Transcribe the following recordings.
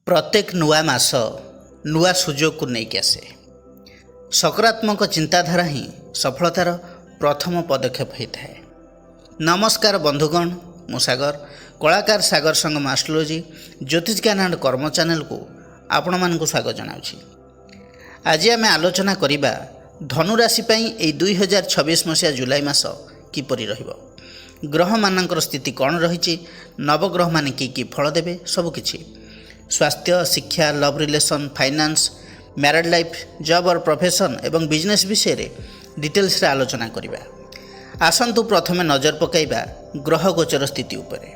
प्रत्येक नुआ मास नुआ सुजोग को नहीं आसे। सकारात्मक चिंताधारा ही सफलतार प्रथम पदक्षेप होता है। नमस्कार बंधुगण, मु सागर कलाकार सागर संगम एस्ट्रोलॉजी ज्योतिष ज्ञान एंड कर्म चैनल को आपण मान स्वागत जनाऊँगी। आज आम आलोचना करिबा धनुराशि यही 2026 मसीहा जुलाई मास किपरि रहिबो, ग्रह मानकर स्थिति कौन रही, नवग्रह मान कि फल देवे, सबकिछि स्वास्थ्य, शिक्षा, love relation, finance, married life, job और प्रोफेशन एवं बिजनेस विषय रे डिटेल्स रे आलोचना करिबा। आसंतु प्रथमे नजर पकाइबा ग्रह गोचर स्थिति उपरे।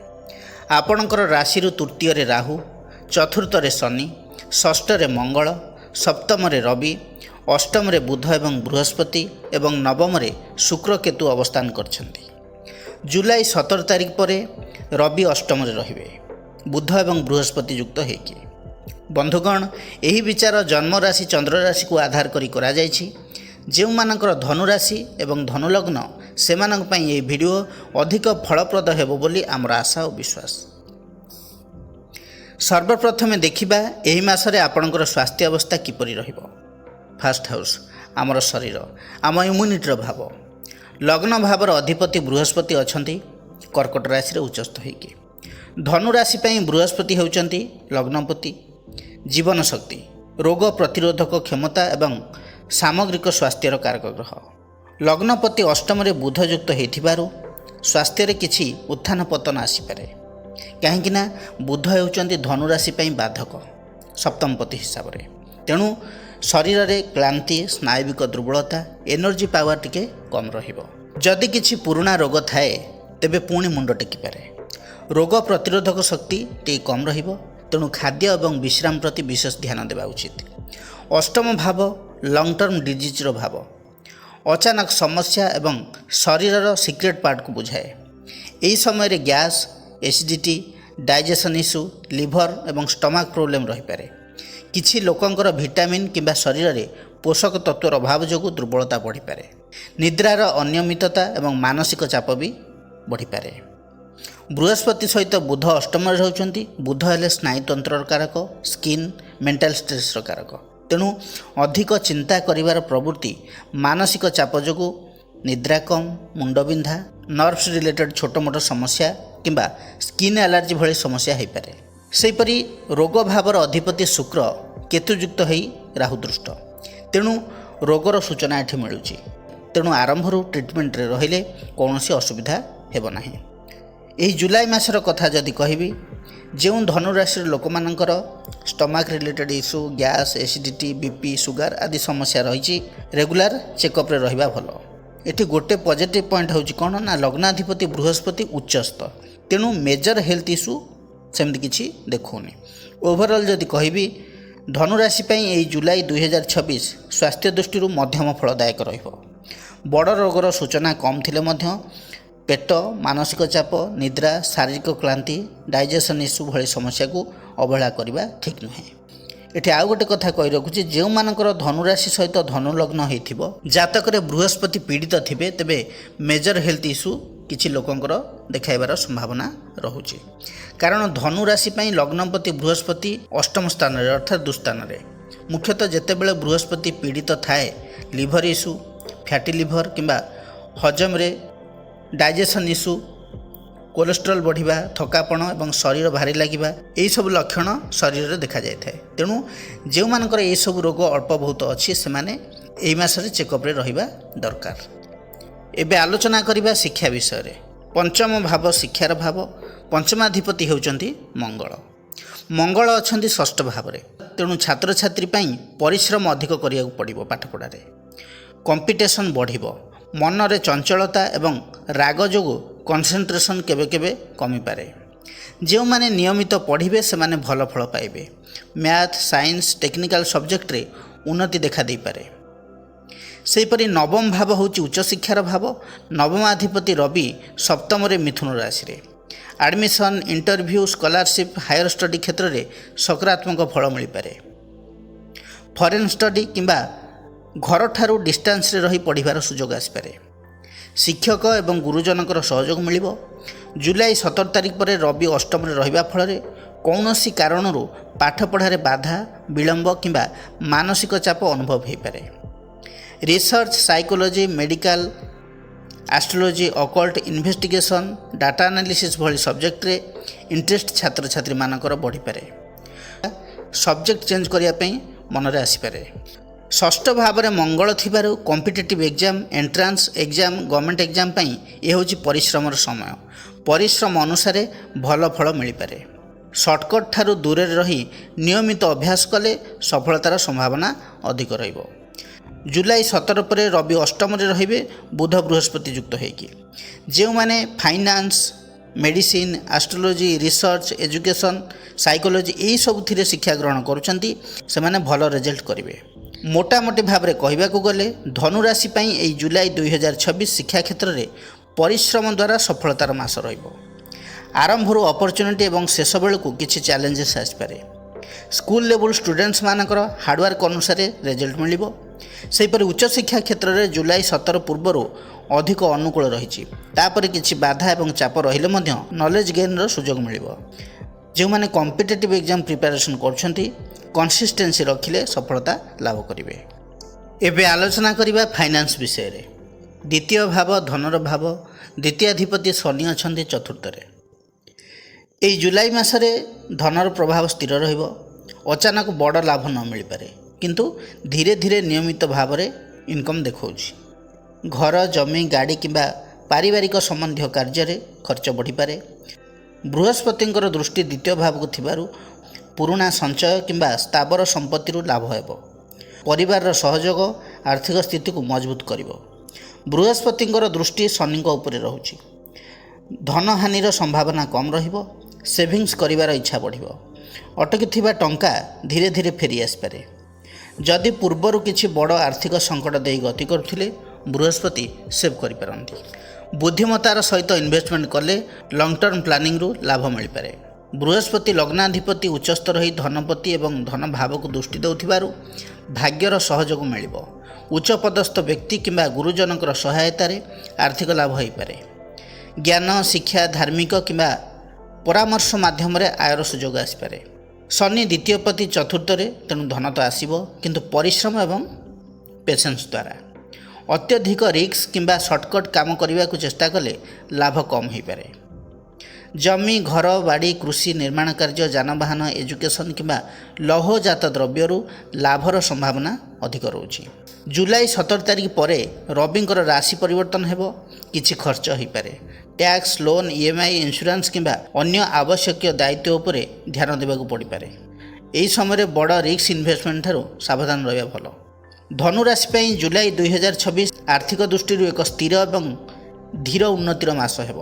आपणकर राशि तृतीय रे राहु, चतुर्थ रे शनि, षष्ठ रे मंगल, सप्तम रे रवि, अष्टम रे बुध एवं बृहस्पति एवं नवम रे शुक्र केतु अवस्थान करछन्ति। जुलाई 17 तारिख पर रवि अष्टम रे रहिबे, बुध एवं बृहस्पति युक्त होगी। बंधुगण, यही विचार जन्म राशि चंद्र राशि को आधार करी करा जायछि। जो मानकर धनुराशि एवं धनुलग्न से यह वीडियो अधिक फलप्रद हेबो बोली आमर आशा और विश्वास। सर्वप्रथमे देखिबा एही मासरे आपणकर स्वास्थ्य अवस्था किपरि रहिबो। फर्स्ट हाउस आमर शरीर, आम इम्यूनिटीर भाव। लग्न भावर अधिपति बृहस्पति अछंती कर्कट राशि रे उच्चस्थ होइके। धनुराशि बृहस्पति होउचंती लग्नपति, जीवन शक्ति, रोग प्रतिरोधक क्षमता एवं सामग्रिक स्वास्थ्यर कारक ग्रह। लग्नपति अष्टम रे बुध युक्त होइथिबारु स्वास्थ्य रे किछि उत्थान पतन आसीपारे, कहीं बुध होउचंती धनुराशि बाधक सप्तमपति हिसाब रे। तेणु शरीर रे क्लांति, स्नायुविक दुर्बलता, एनर्जी पावर टिके कम रहिबो। जदि किछि पुराना रोग थाए तेबे पुणी मुंड टेकी पारे। रोग प्रतिरोधक शक्ति टे कम रहिबो, तेणु खाद्य एवं विश्राम प्रति विशेष ध्यान देवा उचित। अष्टम भाव लंग टर्म डिजीज रो भाव। अचानक समस्या एवं शरीरर सीक्रेट पार्ट को बुझाए। यही समय gas, acidity, digestion issue, liver एवं स्टमक प्रोब्लेम रही पारे। किछि लोकंकर विटामिन किंबा शरीर में पोषक तत्वर अभाव जोगु दुर्बलता बढ़ी पारे। निद्रार अनियमितता एवं मानसिक चाप भी बढ़ी पारे। बृहस्पति सहित बुध अष्टम रहउचंती। बुध हेले स्नायुतंत्र कारक, स्किन, मेंटल स्ट्रेस कारक। तेणु अधिक चिंता करिवार प्रवृत्ति, मानसिक चाप जोगु निद्रा कम, मुंडबिंधा, नर्व्स रिलेटेड छोट मोट समस्या किंबा स्किन एलर्जी भली समस्या हो पारे। सेहीपरि रोग भावर अधिपति शुक्र केतुयुक्त होई राहु दृष्ट। तेणु रोगर सूचना एठी मिलुची। तेणु आरंभरू ट्रिटमेंट रे रहिले कौनसी असुविधा हेबो नाही। यही जुलाई मासर कथा जदि कहबी, जो धनुराशि लोक मानकर stomach related issue, gas, acidity, BP, sugar आदि समस्या रही, रेगुलर चेकअप रे रहिबा भलो। एठी गोटे पॉजिटिव पॉइंट होची कोन ना, लग्नाधिपति बृहस्पति उच्चस्थ। तेणु मेजर हेल्थ इश्यू सेमती किछि देखौनी। ओवरऑल जदि कहबी धनुराशि यही जुलाई 2026 स्वास्थ्य दृष्टि मध्यम फलदायक रहिबो। बड़ रोगर सूचना कम थिले मध्य पेट, मानसिक चाप, निद्रा, शारीरिक क्लांति, डाइजेशन इश्यू भली समस्या को अवहेला करवा ठीक नुहे। एठी आउ गोटे कथा कहि रखुछि, जो मानकर धनुराशि सहित धनुलग्न होइथिबो, जातक रे बृहस्पति पीड़ित थिबे, तेबे मेजर हेल्थ इश्यू किछि लोकंकर देखाइबार संभावना रहुछि। कारण धनुराशि लग्नपति बृहस्पति अष्टम स्थान रे अर्थात दुस्थान रे। मुख्यतः जेतेबेले बृहस्पति पीड़ित थाए लिभर इश्यू, फैटी लिभर किंबा हजम रे डाइजेशन इश्यू, कोलेस्ट्रॉल बढ़िबा, थकापण एवं शरीर भारी लागिबा, यही सब लक्षण शरीर रे देखा जाय थाए। तेणु जो मानकर ये सब रोग अल्प बहुत अच्छी से माने एही मासरे चेकअप रे रहिबा दरकार। एबे आलोचना करिबा शिक्षा विषय रे। पंचम भाव शिक्षार भाव। पंचमाधिपति होउचंती मंगल। मंगल अछंती षष्ठ भाव रे। तेणु छात्र छात्री परिश्रम अधिक करिया पड़िबो। पाठपढ़ा रे कंपिटिशन बढ़िबो। मन रे चंचलता एवं राग जोगु कंसंट्रेशन केबे केबे कमी पारे। जो माने नियमित पढ़िबे से माने भल फल पाइबे। मैथ, साइंस, टेक्निकल सब्जेक्ट रे उन्नति देखा दे पारे। सेहीपरि नवम भाव होची उच्च शिक्षार भाव। नवमाधिपति रवि सप्तम रे मिथुन राशि रे। Admission, interview, scholarship, higher study क्षेत्र में सकारात्मक फल मिल पारे। फॉरेन स्टडी किंबा घर ठारू डिस्टेंस रे रही पढ़िबार सुजोग आसपारे। शिक्षक एवं गुरुजनकर सहयोग मिलिबो। जुलाई 17 तारिख पर रवि अष्टम रे रहिबा फल କୌଣସି କାରଣରୁ ପାଠପଢ଼ାରେ ବାଧା ବିଳମ୍ବ କିମ୍ବା ମାନସିକ ଚାପ ଅନୁଭବ ହୋଇପାରେ। Research, psychology, medical, astrology, occult, investigation, data analysis ଭଳି ସବଜେକ୍ଟରେ ଇଣ୍ଟରେଷ୍ଟ ଛାତ୍ରଛାତ୍ରୀମାନଙ୍କର ବଢ଼ିପାରେ। ସବଜେକ୍ଟ ଚେଞ୍ଜ କରିବା ପାଇଁ ମନରେ ଆସିପାରେ। ଷଷ୍ଠ ଭାବରେ ମଙ୍ଗଳ ଥିବାରୁ competitive exam, entrance exam, government exam ପାଇଁ ଏ ହେଉଛି ପରିଶ୍ରମର ସମୟ। ପରିଶ୍ରମ ଅନୁସାରେ ଭଲ ଫଳ ମିଳିପାରେ। ସର୍ଟକଟ୍ ଠାରୁ ଦୂରରେ ରହି ନିୟମିତ ଅଭ୍ୟାସ କଲେ ସଫଳତାର ସମ୍ଭାବନା ଅଧିକ ରହିବ। ଜୁଲାଇ 17 ପରେ ରବି ଅଷ୍ଟମରେ ରହିବେ, ବୁଧ ବୃହସ୍ପତି ଯୁକ୍ତ ହୋଇକି। ଯେଉଁମାନେ finance, medicine, astrology, research, education, psychology ଏହିସବୁଥିରେ ଶିକ୍ଷା ଗ୍ରହଣ କରୁଛନ୍ତି ସେମାନେ ଭଲ ରେଜଲ୍ଟ କରିବେ। ମୋଟାମୋଟି ଭାବରେ କହିବାକୁ ଗଲେ ଧନୁରାଶି ପାଇଁ ଏହି ଜୁଲାଇ 2026 ଶିକ୍ଷା କ୍ଷେତ୍ରରେ ପରିଶ୍ରମ ଦ୍ୱାରା ସଫଳତାର ମାସ ରହିବ। ଆରମ୍ଭରୁ ଅପରଚ୍ୟୁନିଟି ଏବଂ ଶେଷ ବେଳକୁ କିଛି ଚ୍ୟାଲେଞ୍ଜେସ୍ ଆସିପାରେ। ସ୍କୁଲ ଲେବୁଲ୍ ଷ୍ଟୁଡେଣ୍ଟସ୍ମାନଙ୍କର ହାର୍ଡ଼ୱାର୍କ ଅନୁସାରେ ରେଜଲ୍ଟ ମିଳିବ। ସେହିପରି ଉଚ୍ଚଶିକ୍ଷା କ୍ଷେତ୍ରରେ ଜୁଲାଇ 17 ପୂର୍ବରୁ ଅଧିକ ଅନୁକୂଳ ରହିଛି। ତାପରେ କିଛି ବାଧା ଏବଂ ଚାପ ରହିଲେ ମଧ୍ୟ ନଲେଜ ଗେନ୍ର ସୁଯୋଗ ମିଳିବ। ଯେଉଁମାନେ କମ୍ପିଟେଟିଭ୍ ଏକ୍ଜାମ୍ ପ୍ରିପାରେସନ୍ କରୁଛନ୍ତି କନସିଷ୍ଟେନ୍ସି ରଖିଲେ ସଫଳତା ଲାଭ କରିବେ। ଏବେ ଆଲୋଚନା କରିବା ଫାଇନାନ୍ସ ବିଷୟରେ। ଦ୍ୱିତୀୟ ଭାବ ଧନର ଭାବ, ଦ୍ୱିତୀୟାଧିପତି ଶନି ଅଛନ୍ତି ଚତୁର୍ଥରେ। ଏହି ଜୁଲାଇ ମାସରେ ଧନର ପ୍ରଭାବ ସ୍ଥିର ରହିବ। ଅଚାନକ ବଡ଼ ଲାଭ ନ ମିଳିପାରେ, କିନ୍ତୁ ଧୀରେ ଧୀରେ ନିୟମିତ ଭାବରେ ଇନକମ୍ ଦେଖାଉଛି। ଘର, ଜମି, ଗାଡ଼ି କିମ୍ବା ପାରିବାରିକ ସମ୍ବନ୍ଧୀୟ କାର୍ଯ୍ୟରେ ଖର୍ଚ୍ଚ ବଢ଼ିପାରେ। ବୃହସ୍ପତିଙ୍କର ଦୃଷ୍ଟି ଦ୍ୱିତୀୟ ଭାବକୁ ଥିବାରୁ ପୁରୁଣା ସଞ୍ଚୟ କିମ୍ବା ସ୍ଥାବର ସମ୍ପତ୍ତିରୁ ଲାଭ ହେବ। ପରିବାରର ସହଯୋଗ ଆର୍ଥିକ ସ୍ଥିତିକୁ ମଜବୁତ କରିବ। ବୃହସ୍ପତିଙ୍କର ଦୃଷ୍ଟି ଶନିଙ୍କ ଉପରେ ରହୁଛି। ଧନହାନିର ସମ୍ଭାବନା କମ୍ ରହିବ। ସେଭିଙ୍ଗସ୍ କରିବାର ଇଚ୍ଛା ବଢ଼ିବ। ଅଟକିଥିବା ଟଙ୍କା ଧୀରେ ଧୀରେ ଫେରି ଆସିପାରେ। ଯଦି ପୂର୍ବରୁ କିଛି ବଡ଼ ଆର୍ଥିକ ସଙ୍କଟ ଦେଇ ଗତି କରୁଥିଲେ ବୃହସ୍ପତି ସେଭ୍ କରିପାରନ୍ତି। ବୁଦ୍ଧିମତାର ସହିତ ଇନଭେଷ୍ଟମେଣ୍ଟ କଲେ ଲଙ୍ଗ୍ ଟର୍ମ ପ୍ଲାନିଂରୁ ଲାଭ ମିଳିପାରେ। ବୃହସ୍ପତି ଲଗ୍ନାଧିପତି ଉଚ୍ଚସ୍ଥ ରହି ଧନପତି ଏବଂ ଧନ ଭାବକୁ ଦୃଷ୍ଟି ଦେଉଥିବାରୁ ଭାଗ୍ୟର ସହଯୋଗ ମିଳିବ। ଉଚ୍ଚପଦସ୍ଥ ବ୍ୟକ୍ତି କିମ୍ବା ଗୁରୁଜନଙ୍କର ସହାୟତାରେ ଆର୍ଥିକ ଲାଭ ହୋଇପାରେ। ଜ୍ଞାନ, ଶିକ୍ଷା, ଧାର୍ମିକ କିମ୍ବା ପରାମର୍ଶ ମାଧ୍ୟମରେ ଆୟର ସୁଯୋଗ ଆସିପାରେ। ଶନି ଦ୍ୱିତୀୟପତି ଚତୁର୍ଥରେ, ତେଣୁ ଧନ ତ ଆସିବ, କିନ୍ତୁ ପରିଶ୍ରମ ଏବଂ ପେସେନ୍ସ ଦ୍ୱାରା। ଅତ୍ୟଧିକ ରିସ୍କ କିମ୍ବା ସର୍ଟକଟ୍ କାମ କରିବାକୁ ଚେଷ୍ଟା କଲେ ଲାଭ କମ୍ ହୋଇପାରେ। ଜମି, ଘର, ବାଡ଼ି, କୃଷି, ନିର୍ମାଣ କାର୍ଯ୍ୟ, ଯାନବାହନ, ଏଜୁକେସନ୍ କିମ୍ବା ଲୌହଜାତ ଦ୍ରବ୍ୟରୁ ଲାଭର ସମ୍ଭାବନା ଅଧିକ ରହୁଛି। ଜୁଲାଇ 17 ତାରିଖ ପରେ ରବିଙ୍କର ରାଶି ପରିବର୍ତ୍ତନ ହେବ। କିଛି ଖର୍ଚ୍ଚ ହୋଇପାରେ। ଟ୍ୟାକ୍ସ, ଲୋନ୍, EMI, ଇନ୍ସୁରାନ୍ସ କିମ୍ବା ଅନ୍ୟ ଆବଶ୍ୟକୀୟ ଦାୟିତ୍ୱ ଉପରେ ଧ୍ୟାନ ଦେବାକୁ ପଡ଼ିପାରେ। ଏହି ସମୟରେ ବଡ଼ ରିସ୍କ ଇନଭେଷ୍ଟମେଣ୍ଟ ଠାରୁ ସାବଧାନ ରହିବା ଭଲ। ଧନୁରାଶି ପାଇଁ ଜୁଲାଇ 2026 ଆର୍ଥିକ ଦୃଷ୍ଟିରୁ ଏକ ସ୍ଥିର ଏବଂ ଧୀର ଉନ୍ନତିର ମାସ ହେବ।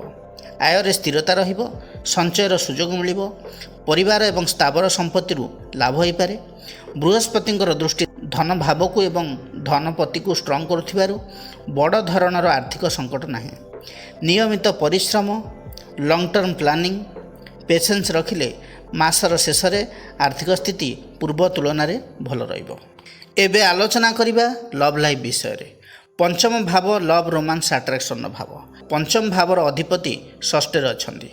ଆୟରେ ସ୍ଥିରତା ରହିବ। ସଞ୍ଚୟର ସୁଯୋଗ ମିଳିବ। ପରିବାର ଏବଂ ସ୍ଥାବର ସମ୍ପତ୍ତିରୁ ଲାଭ ହୋଇପାରେ। ବୃହସ୍ପତିଙ୍କର ଦୃଷ୍ଟି ଧନ ଭାବକୁ ଏବଂ ଧନପତିକୁ ଷ୍ଟ୍ରଙ୍ଗ କରୁଥିବାରୁ ବଡ଼ ଧରଣର ଆର୍ଥିକ ସଙ୍କଟ ନାହିଁ। ନିୟମିତ ପରିଶ୍ରମ, ଲଙ୍ଗ୍ ଟର୍ମ ପ୍ଲାନିଂ, ପେସେନ୍ସ ରଖିଲେ ମାସର ଶେଷରେ ଆର୍ଥିକ ସ୍ଥିତି ପୂର୍ବ ତୁଳନାରେ ଭଲ ରହିବ। ଏବେ ଆଲୋଚନା କରିବା ଲଭ୍ ଲାଇଫ୍ ବିଷୟରେ। ପଞ୍ଚମ ଭାବ ଲଭ୍, ରୋମାନ୍ସ, ଆଟ୍ରାକ୍ସନ୍ର ଭାବ। ପଞ୍ଚମ ଭାବର ଅଧିପତି ଷଷ୍ଠରେ ଅଛନ୍ତି।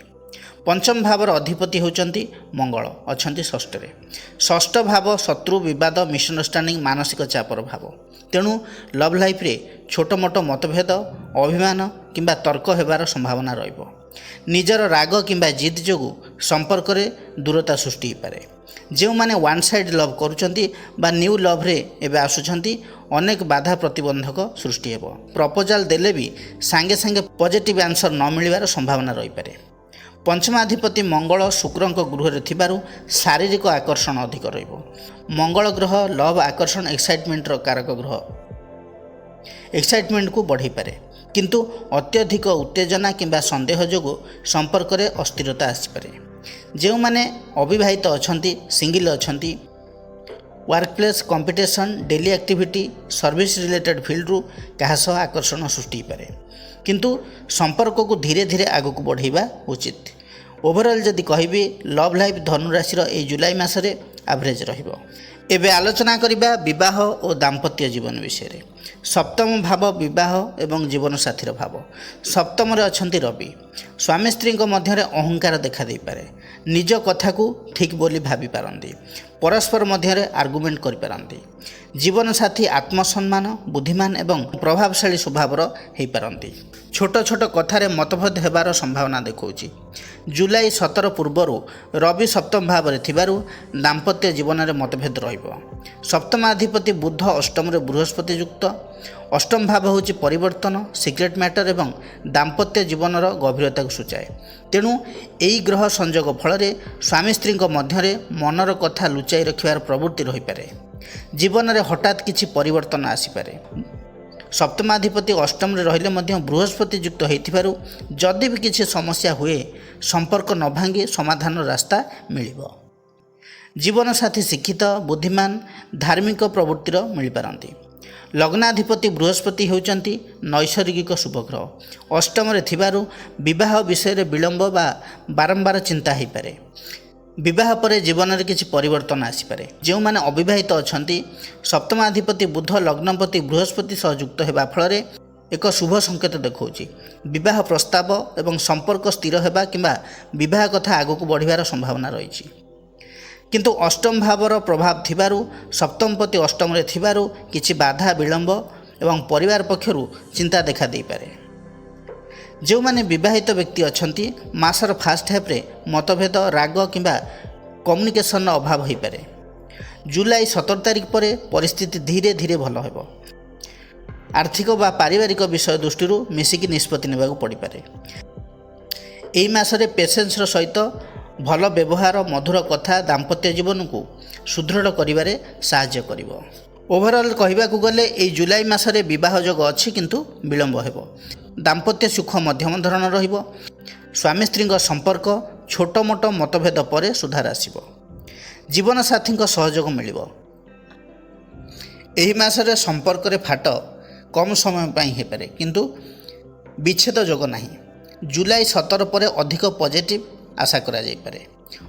ପଞ୍ଚମ ଭାବର ଅଧିପତି ହେଉଛନ୍ତି ମଙ୍ଗଳ, ଅଛନ୍ତି ଷଷ୍ଠରେ। ଷଷ୍ଠ ଭାବ ଶତ୍ରୁ, ବିବାଦ, ମିସ୍ଅଣ୍ଡରଷ୍ଟାଣ୍ଡିଂ, ମାନସିକ ଚାପର ଭାବ। ତେଣୁ ଲଭ୍ ଲାଇଫ୍ରେ ଛୋଟ ମୋଟ ମତଭେଦ, ଅଭିମାନ କିମ୍ବା ତର୍କ ହେବାର ସମ୍ଭାବନା ରହିବ। ନିଜର ରାଗ କିମ୍ବା ଜିଦ୍ ଯୋଗୁଁ ସମ୍ପର୍କରେ ଦୂରତା ସୃଷ୍ଟି ହୋଇପାରେ। ଯେଉଁମାନେ ୱାନ୍ ସାଇଡ଼୍ ଲଭ୍ କରୁଛନ୍ତି ବା ନ୍ୟୁ ଲଭ୍ରେ ଏବେ ଆସୁଛନ୍ତି ଅନେକ ବାଧା ପ୍ରତିବନ୍ଧକ ସୃଷ୍ଟି ହେବ। ପ୍ରପୋଜାଲ୍ ଦେଲେ ବି ସାଙ୍ଗେ ସାଙ୍ଗେ ପଜିଟିଭ୍ ଆନ୍ସର ନ ମିଳିବାର ସମ୍ଭାବନା ରହିପାରେ। ପଞ୍ଚମାଧିପତି ମଙ୍ଗଳ ଶୁକ୍ରଙ୍କ ଗୃହରେ ଥିବାରୁ ଶାରୀରିକ ଆକର୍ଷଣ ଅଧିକ ରହିବ। ମଙ୍ଗଳ ଗ୍ରହ ଲଭ୍, ଆକର୍ଷଣ, ଏକ୍ସାଇଟମେଣ୍ଟର କାରକ ଗ୍ରହ। ଏକ୍ସାଇଟମେଣ୍ଟକୁ ବଢ଼ାଇପାରେ, କିନ୍ତୁ ଅତ୍ୟଧିକ ଉତ୍ତେଜନା କିମ୍ବା ସନ୍ଦେହ ଯୋଗୁଁ ସମ୍ପର୍କରେ ଅସ୍ଥିରତା ଆସିପାରେ। ଯେଉଁମାନେ ଅବିବାହିତ ଅଛନ୍ତି, ସିଙ୍ଗିଲ୍ ଅଛନ୍ତି, workplace, competition, daily activity, service related ଫିଲ୍ଡରୁ କାହା ସହ ଆକର୍ଷଣ ସୃଷ୍ଟି ହୋଇପାରେ, କିନ୍ତୁ ସମ୍ପର୍କକୁ ଧୀରେ ଧୀରେ ଆଗକୁ ବଢ଼ାଇବା ଉଚିତ। ଓଭରଅଲ୍ ଯଦି କହିବି ଲଭ୍ ଲାଇଫ୍ ଧନୁରାଶିର ଏହି ଜୁଲାଇ ମାସରେ ଆଭରେଜ ରହିବ। ଏବେ ଆଲୋଚନା କରିବା ବିବାହ ଓ ଦାମ୍ପତ୍ୟ ଜୀବନ ବିଷୟରେ। ସପ୍ତମ ଭାବ ବିବାହ ଏବଂ ଜୀବନସାଥୀର ଭାବ। ସପ୍ତମରେ ଅଛନ୍ତି ରବି। ସ୍ୱାମୀ ସ୍ତ୍ରୀଙ୍କ ମଧ୍ୟରେ ଅହଙ୍କାର ଦେଖା ଦେଇପାରେ। ନିଜ କଥାକୁ ଠିକ୍ ବୋଲି ଭାବିପାରନ୍ତି। ପରସ୍ପର ମଧ୍ୟରେ ଆର୍ଗୁମେଣ୍ଟ କରିପାରନ୍ତି। ଜୀବନସାଥୀ ଆତ୍ମସମ୍ମାନ, ବୁଦ୍ଧିମାନ ଏବଂ ପ୍ରଭାବଶାଳୀ ସ୍ୱଭାବର ହୋଇପାରନ୍ତି। ଛୋଟ ଛୋଟ କଥାରେ ମତଭେଦ ହେବାର ସମ୍ଭାବନା ଦେଖାଉଛି। ଜୁଲାଇ 17 ପୂର୍ବରୁ ରବି ସପ୍ତମ ଭାବରେ ଥିବାରୁ ଦାମ୍ପତ୍ୟ ଜୀବନରେ ମତଭେଦ ରହିବ। ସପ୍ତମାଧିପତି ବୁଧ ଅଷ୍ଟମରେ ବୃହସ୍ପତି ଯୁକ୍ତ। ଅଷ୍ଟମ ଭାବ ହେଉଛି ପରିବର୍ତ୍ତନ, ସିକ୍ରେଟ୍ ମ୍ୟାଟର ଏବଂ ଦାମ୍ପତ୍ୟ ଜୀବନର ଗଭୀରତାକୁ ସୂଚାଏ। ତେଣୁ ଏହି ଗ୍ରହ ସଂଯୋଗ ଫଳରେ ସ୍ୱାମୀ ସ୍ତ୍ରୀଙ୍କ ମଧ୍ୟରେ ମନର କଥା ଲୁଚାଇ ରଖିବାର ପ୍ରବୃତ୍ତି ରହିପାରେ। ଜୀବନରେ ହଠାତ୍ କିଛି ପରିବର୍ତ୍ତନ ଆସିପାରେ। ସପ୍ତମାଧିପତି ଅଷ୍ଟମରେ ରହିଲେ ମଧ୍ୟ ବୃହସ୍ପତି ଯୁକ୍ତ ହୋଇଥିବାରୁ ଯଦି ବି କିଛି ସମସ୍ୟା ହୁଏ ସମ୍ପର୍କ ନ ଭାଙ୍ଗି ସମାଧାନର ରାସ୍ତା ମିଳିବ। ଜୀବନସାଥୀ ଶିକ୍ଷିତ, ବୁଦ୍ଧିମାନ, ଧାର୍ମିକ ପ୍ରବୃତ୍ତିର ମିଳିପାରନ୍ତି। ଲଗ୍ନାଧିପତି ବୃହସ୍ପତି ହେଉଛନ୍ତି ନୈସର୍ଗିକ ଶୁଭଗ୍ରହ। ଅଷ୍ଟମରେ ଥିବାରୁ ବିବାହ ବିଷୟରେ ବିଳମ୍ବ ବା ବାରମ୍ବାର ଚିନ୍ତା ହୋଇପାରେ। ବିବାହ ପରେ ଜୀବନରେ କିଛି ପରିବର୍ତ୍ତନ ଆସିପାରେ। ଯେଉଁମାନେ ଅବିବାହିତ ଅଛନ୍ତି, ସପ୍ତମାଧିପତି ବୁଧ ଲଗ୍ନପତି ବୃହସ୍ପତି ସହ ଯୁକ୍ତ ହେବା ଫଳରେ ଏକ ଶୁଭ ସଂକେତ ଦେଖାଉଛି। ବିବାହ ପ୍ରସ୍ତାବ ଏବଂ ସମ୍ପର୍କ ସ୍ଥିର ହେବା କିମ୍ବା ବିବାହ କଥା ଆଗକୁ ବଢ଼ିବାର ସମ୍ଭାବନା ରହିଛି। କିନ୍ତୁ ଅଷ୍ଟମ ଭାବର ପ୍ରଭାବ ଥିବାରୁ, ସପ୍ତମପତି ଅଷ୍ଟମରେ ଥିବାରୁ କିଛି ବାଧା, ବିଳମ୍ବ ଏବଂ ପରିବାର ପକ୍ଷରୁ ଚିନ୍ତା ଦେଖା ଦେଇପାରେ। ଯେଉଁମାନେ ବିବାହିତ ବ୍ୟକ୍ତି ଅଛନ୍ତି, ମାସର ଫାଷ୍ଟ ହାଫ୍ରେ ମତଭେଦ, ରାଗ କିମ୍ବା କମ୍ୟୁନିକେସନର ଅଭାବ ହୋଇପାରେ। ଜୁଲାଇ 17 ତାରିଖ ପରେ ପରିସ୍ଥିତି ଧୀରେ ଧୀରେ ଭଲ ହେବ। ଆର୍ଥିକ ବା ପାରିବାରିକ ବିଷୟ ଦୃଷ୍ଟିରୁ ମିଶିକି ନିଷ୍ପତ୍ତି ନେବାକୁ ପଡ଼ିପାରେ। ଏହି ମାସରେ ପେସେନ୍ସର ସହିତ ଭଲ ବ୍ୟବହାର, ମଧୁର କଥା ଦାମ୍ପତ୍ୟ ଜୀବନକୁ ସୁଦୃଢ଼ କରିବାରେ ସାହାଯ୍ୟ କରିବ। ଓଭରଅଲ୍ କହିବାକୁ ଗଲେ ଏହି ଜୁଲାଇ ମାସରେ ବିବାହ ଯୋଗ ଅଛି, କିନ୍ତୁ ବିଳମ୍ବ ହେବ। ଦାମ୍ପତ୍ୟ ସୁଖ ମଧ୍ୟମ ଧରଣ ରହିବ। ସ୍ୱାମୀ ସ୍ତ୍ରୀଙ୍କ ସମ୍ପର୍କ ଛୋଟ ମୋଟ ମତଭେଦ ପରେ ସୁଧାର ଆସିବ। ଜୀବନସାଥୀଙ୍କ ସହଯୋଗ ମିଳିବ। ଏହି ମାସରେ ସମ୍ପର୍କରେ ଫାଟ କମ୍ ସମୟ ପାଇଁ ହୋଇପାରେ, କିନ୍ତୁ ବିଚ୍ଛେଦ ଯୋଗ ନାହିଁ। ଜୁଲାଇ 17 ପରେ ଅଧିକ ପଜିଟିଭ୍ ଆଶା କରାଯାଇପାରେ।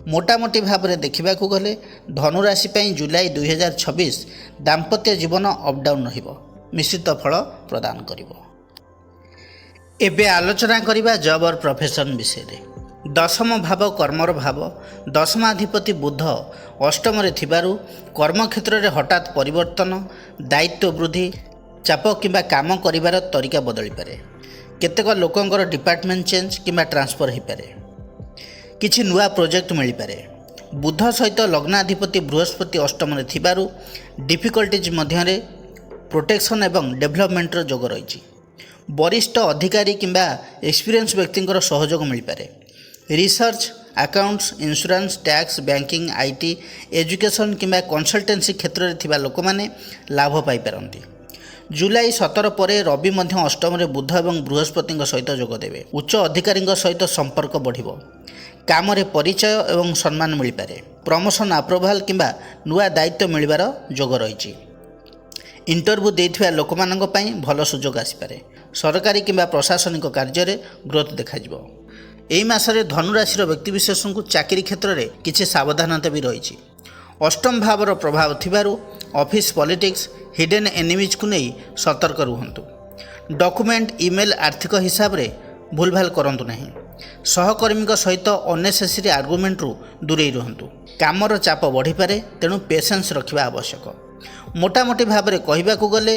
ମୋଟାମୋଟି ଭାବରେ ଦେଖିବାକୁ ଗଲେ ଧନୁରାଶି ପାଇଁ ଜୁଲାଇ 2026 ଦାମ୍ପତ୍ୟ ଜୀବନ ଅପ୍ ଡାଉନ୍ ରହିବ, ମିଶ୍ରିତ ଫଳ ପ୍ରଦାନ କରିବ। ଏବେ ଆଲୋଚନା କରିବା ଜବ୍ ଅର୍ ପ୍ରଫେସନ୍ ବିଷୟରେ। ଦଶମ ଭାବ କର୍ମର ଭାବ। ଦଶମାଧିପତି ବୁଧ ଅଷ୍ଟମରେ ଥିବାରୁ କର୍ମକ୍ଷେତ୍ରରେ ହଠାତ୍ ପରିବର୍ତ୍ତନ, ଦାୟିତ୍ୱ ବୃଦ୍ଧି, ଚାପ କିମ୍ବା କାମ କରିବାର ତରିକା ବଦଳିପାରେ। କେତେକ ଲୋକଙ୍କର ଡିପାର୍ଟମେଣ୍ଟ ଚେଞ୍ଜ କିମ୍ବା ଟ୍ରାନ୍ସଫର ହୋଇପାରେ। କିଛି ନୂଆ ପ୍ରୋଜେକ୍ଟ ମିଳିପାରେ। ବୁଧ ସହିତ ଲଗ୍ନାଧିପତି ବୃହସ୍ପତି ଅଷ୍ଟମରେ ଥିବାରୁ ଡିଫିକଲ୍ଟିଜ୍ ମଧ୍ୟରେ ପ୍ରୋଟେକ୍ସନ୍ ଏବଂ ଡେଭଲପମେଣ୍ଟର ଯୋଗ ରହିଛି। ବରିଷ୍ଠ ଅଧିକାରୀ କିମ୍ବା ଏକ୍ସପିରିଏନ୍ସ ବ୍ୟକ୍ତିଙ୍କର ସହଯୋଗ ମିଳିପାରେ। Research, accounts, insurance, tax, banking, IT, education କିମ୍ବା କନସଲଟେନ୍ସି କ୍ଷେତ୍ରରେ ଥିବା ଲୋକମାନେ ଲାଭ ପାଇପାରନ୍ତି। ଜୁଲାଇ 17 ପରେ ରବି ମଧ୍ୟ ଅଷ୍ଟମରେ ବୁଧ ଏବଂ ବୃହସ୍ପତିଙ୍କ ସହିତ ଯୋଗ ଦେବେ। ଉଚ୍ଚ ଅଧିକାରୀଙ୍କ ସହିତ ସମ୍ପର୍କ ବଢ଼ିବ। କାମରେ ପରିଚୟ ଏବଂ ସମ୍ମାନ ମିଳିପାରେ। ପ୍ରମୋସନ୍, ଆପ୍ରୁଭାଲ୍ କିମ୍ବା ନୂଆ ଦାୟିତ୍ୱ ମିଳିବାର ଯୋଗ ରହିଛି। ଇଣ୍ଟରଭ୍ୟୁ ଦେଇଥିବା ଲୋକମାନଙ୍କ ପାଇଁ ଭଲ ସୁଯୋଗ ଆସିପାରେ। ସରକାରୀ କିମ୍ବା ପ୍ରଶାସନିକ କାର୍ଯ୍ୟରେ ଗ୍ରୋଥ୍ ଦେଖାଯିବ। ଏହି ମାସରେ ଧନୁରାଶିର ବ୍ୟକ୍ତିବିଶେଷଙ୍କୁ ଚାକିରି କ୍ଷେତ୍ରରେ କିଛି ସାବଧାନତା ବି ରହିଛି। ଅଷ୍ଟମ ଭାବର ପ୍ରଭାବ ଥିବାରୁ ଅଫିସ୍ ପଲିଟିକ୍ସ, ହିଡେନ୍ ଏନିମିଜ୍କୁ ନେଇ ସତର୍କ ରୁହନ୍ତୁ। ଡକୁମେଣ୍ଟ, ଇମେଲ୍, ଆର୍ଥିକ ହିସାବରେ ଭୁଲଭାଲ କରନ୍ତୁ ନାହିଁ। ସହକର୍ମୀଙ୍କ ସହିତ ଅନନେସେସରି ଆର୍ଗୁମେଣ୍ଟରୁ ଦୂରେଇ ରୁହନ୍ତୁ। କାମର ଚାପ ବଢ଼ିପାରେ, ତେଣୁ ପେସେନ୍ସ ରଖିବା ଆବଶ୍ୟକ। ମୋଟାମୋଟି ଭାବରେ କହିବାକୁ ଗଲେ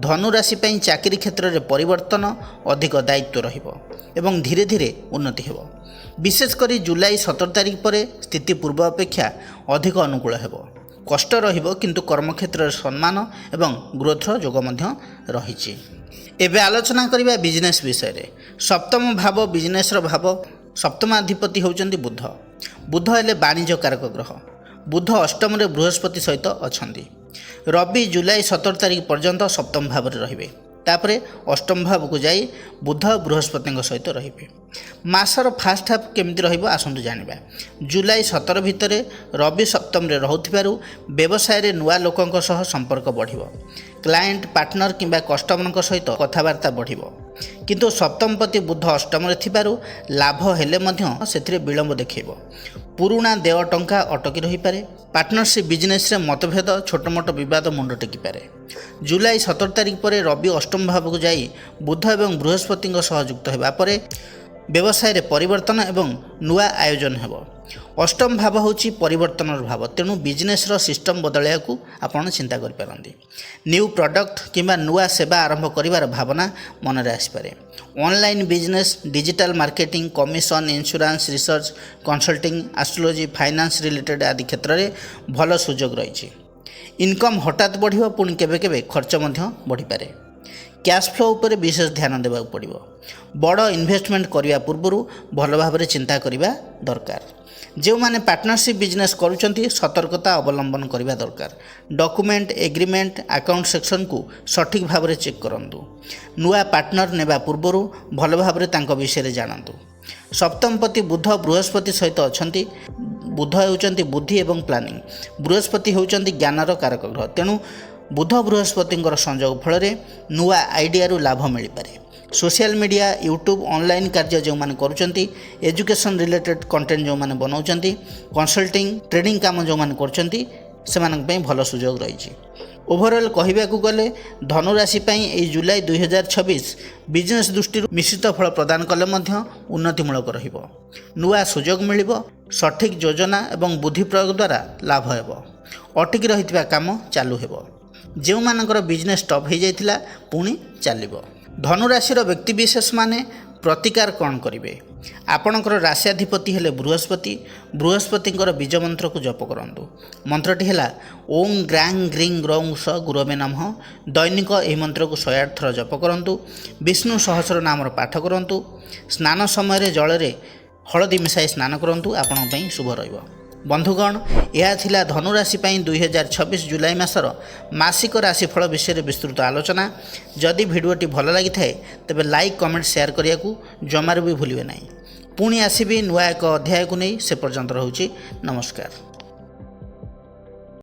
ଧନୁରାଶି ପାଇଁ ଚାକିରି କ୍ଷେତ୍ରରେ ପରିବର୍ତ୍ତନ, ଅଧିକ ଦାୟିତ୍ୱ ରହିବ ଏବଂ ଧୀରେ ଧୀରେ ଉନ୍ନତି ହେବ। ବିଶେଷ କରି ଜୁଲାଇ 17 ତାରିଖ ପରେ ସ୍ଥିତି ପୂର୍ବ ଅପେକ୍ଷା ଅଧିକ ଅନୁକୂଳ ହେବ। କଷ୍ଟ ରହିବ, କିନ୍ତୁ କର୍ମକ୍ଷେତ୍ରରେ ସମ୍ମାନ ଏବଂ ଗ୍ରୋଥର ଯୋଗ ମଧ୍ୟ ରହିଛି। ଏବେ ଆଲୋଚନା କରିବା ବିଜନେସ୍ ବିଷୟରେ। ସପ୍ତମ ଭାବ ବିଜନେସ୍ର ଭାବ। ସପ୍ତମାଧିପତି ହେଉଛନ୍ତି ବୁଧ। ବୁଧ ହେଲେ ବାଣିଜ୍ୟ କାରକ ଗ୍ରହ। ବୁଧ ଅଷ୍ଟମରେ ବୃହସ୍ପତି ସହିତ ଅଛନ୍ତି। ରବି ଜୁଲାଇ 17 ତାରିଖ ପର୍ଯ୍ୟନ୍ତ ସପ୍ତମ ଭାବରେ ରହିବେ। ତାପରେ ଅଷ୍ଟମ ଭାବକୁ ଯାଇ ବୁଧ ବୃହସ୍ପତିଙ୍କ ସହିତ ରହିବେ। ମାସର ଫାଷ୍ଟ ହାଫ୍ କେମିତି ରହିବ ଆସନ୍ତୁ ଜାଣିବା। ଜୁଲାଇ 17 ଭିତରେ ରବି ସପ୍ତମରେ ରହୁଥିବାରୁ ବ୍ୟବସାୟରେ ନୂଆ ଲୋକଙ୍କ ସହ ସମ୍ପର୍କ ବଢ଼ିବ। କ୍ଲାଏଣ୍ଟ, ପାର୍ଟନର କିମ୍ବା କଷ୍ଟମରଙ୍କ ସହିତ କଥାବାର୍ତ୍ତା ବଢ଼ିବ। କିନ୍ତୁ ସପ୍ତମପତି ବୁଧ ଅଷ୍ଟମରେ ଥିବାରୁ ଲାଭ ହେଲେ ମଧ୍ୟ ସେଥିରେ ବିଳମ୍ବ ଦେଖାଇବ। ପୁରୁଣା ଦେୟ ଟଙ୍କା ଅଟକି ରହିପାରେ। ପାର୍ଟନରସିପ୍ ବିଜନେସ୍ରେ ମତଭେଦ ଛୋଟମୋଟ ବିବାଦ ମୁଣ୍ଡ ଟେକିପାରେ। ଜୁଲାଇ 17 ତାରିଖ ପରେ ରବି ଅଷ୍ଟମ ଭାବକୁ ଯାଇ ବୁଧ ଏବଂ ବୃହସ୍ପତିଙ୍କ ସହ ଯୁକ୍ତ ହେବା ପରେ ବ୍ୟବସାୟରେ ପରିବର୍ତ୍ତନ ଏବଂ ନୂଆ ଆୟୋଜନ ହେବ। ଅଷ୍ଟମ ଭାବ ହେଉଛି ପରିବର୍ତ୍ତନର ଭାବ, ତେଣୁ ବିଜନେସ୍ର ସିଷ୍ଟମ୍ ବଦଳାଇବାକୁ ଆପଣ ଚିନ୍ତା କରିପାରନ୍ତି। ନ୍ୟୁ ପ୍ରଡ଼କ୍ଟ କିମ୍ବା ନୂଆ ସେବା ଆରମ୍ଭ କରିବାର ଭାବନା ମନରେ ଆସିପାରେ। Online business, digital marketing, commission, insurance, research, consulting, astrology, finance related ଆଦି କ୍ଷେତ୍ରରେ ଭଲ ସୁଯୋଗ ରହିଛି। ଇନକମ୍ ହଠାତ୍ ବଢ଼ିବ, ପୁଣି କେବେ କେବେ ଖର୍ଚ୍ଚ ମଧ୍ୟ ବଢ଼ିପାରେ। କ୍ୟାଶ୍ ଫ୍ଲୋ ଉପରେ ବିଶେଷ ଧ୍ୟାନ ଦେବାକୁ ପଡ଼ିବ। ବଡ଼ ଇନଭେଷ୍ଟମେଣ୍ଟ କରିବା ପୂର୍ବରୁ ଭଲ ଭାବରେ ଚିନ୍ତା କରିବା ଦରକାର। ଯେଉଁମାନେ ପାର୍ଟନରସିପ୍ ବିଜନେସ୍ କରୁଛନ୍ତି ସତର୍କତା ଅବଲମ୍ବନ କରିବା ଦରକାର। ଡକୁମେଣ୍ଟ, ଏଗ୍ରିମେଣ୍ଟ, ଆକାଉଣ୍ଟ ସେକ୍ସନକୁ ସଠିକ୍ ଭାବରେ ଚେକ୍ କରନ୍ତୁ। ନୂଆ ପାର୍ଟନର ନେବା ପୂର୍ବରୁ ଭଲ ଭାବରେ ତାଙ୍କ ବିଷୟରେ ଜାଣନ୍ତୁ। ସପ୍ତମପତି ବୁଧ ବୃହସ୍ପତି ସହିତ ଅଛନ୍ତି। ବୁଧ ହେଉଛନ୍ତି ବୁଦ୍ଧି ଏବଂ ପ୍ଲାନିଂ। ବୃହସ୍ପତି ହେଉଛନ୍ତି ଜ୍ଞାନର କାରକ ଗ୍ରହ, ତେଣୁ ବୁଧ ବୃହସ୍ପତିଙ୍କର ସଂଯୋଗ ଫଳରେ ନୂଆ ଆଇଡ଼ିଆରୁ ଲାଭ ମିଳିପାରେ। ସୋସିଆଲ ମିଡ଼ିଆ, ୟୁଟ୍ୟୁବ୍, ଅନଲାଇନ୍ କାର୍ଯ୍ୟ ଯେଉଁମାନେ କରୁଛନ୍ତି, ଏଜୁକେସନ୍ ରିଲେଟେଡ୍ କଣ୍ଟେଣ୍ଟ ଯେଉଁମାନେ ବନାଉଛନ୍ତି, କନସଲ୍ଟିଂ, ଟ୍ରେଡିଂ କାମ ଯେଉଁମାନେ କରୁଛନ୍ତି, ସେମାନଙ୍କ ପାଇଁ ଭଲ ସୁଯୋଗ ରହିଛି। ଓଭରଅଲ୍ କହିବାକୁ ଗଲେ ଧନୁରାଶି ପାଇଁ ଏହି ଜୁଲାଇ 2026 ବିଜନେସ୍ ଦୃଷ୍ଟିରୁ ମିଶ୍ରିତ ଫଳ ପ୍ରଦାନ କଲେ ମଧ୍ୟ ଉନ୍ନତିମୂଳକ ରହିବ। ନୂଆ ସୁଯୋଗ ମିଳିବ। ସଠିକ୍ ଯୋଜନା ଏବଂ ବୁଦ୍ଧି ପ୍ରୟୋଗ ଦ୍ୱାରା ଲାଭ ହେବ। ଅଟକି ରହିଥିବା କାମ ଚାଲୁ ହେବ। ଯେଉଁମାନଙ୍କର ବିଜନେସ୍ ଷ୍ଟପ୍ ହୋଇଯାଇଥିଲା ପୁଣି ଚାଲିବ। ଧନୁରାଶିର ବ୍ୟକ୍ତିବିଶେଷମାନେ ପ୍ରତିକାର କ'ଣ କରିବେ? ଆପଣଙ୍କର ରାଶ୍ୟାଧିପତି ହେଲେ ବୃହସ୍ପତି। ବୃହସ୍ପତିଙ୍କର ବୀଜ ମନ୍ତ୍ରକୁ ଜପ କରନ୍ତୁ। ମନ୍ତ୍ରଟି ହେଲା ଓଂ ଗ୍ରାଂ ଗ୍ରିଂ ଗ୍ରୌଂ ସ ଗୁରବେ ନମଃ। ଦୈନିକ ଏହି ମନ୍ତ୍ରକୁ 108 ଥର ଜପ କରନ୍ତୁ। ବିଷ୍ଣୁ ସହସ୍ର ନାମର ପାଠ କରନ୍ତୁ। ସ୍ନାନ ସମୟରେ ଜଳରେ ହଳଦୀ ମିଶାଇ ସ୍ନାନ କରନ୍ତୁ, ଆପଣଙ୍କ ପାଇଁ ଶୁଭ ରହିବ। ବନ୍ଧୁଗଣ, ଏହା ଥିଲା ଧନୁରାଶି ପାଇଁ 2026 ଜୁଲାଇ ମାସର ମାସିକ ରାଶିଫଳ ବିଷୟରେ ବିସ୍ତୃତ ଆଲୋଚନା। ଯଦି ଭିଡ଼ିଓଟି ଭଲ ଲାଗିଥାଏ ତେବେ ଲାଇକ୍, କମେଣ୍ଟ, ସେୟାର କରିବାକୁ ଜମାରୁ ବି ଭୁଲିବେ ନାହିଁ। ପୁଣି ଆସିବି ନୂଆ ଏକ ଅଧ୍ୟାୟକୁ ନେଇ। ସେ ପର୍ଯ୍ୟନ୍ତ ରହୁଛି ନମସ୍କାର।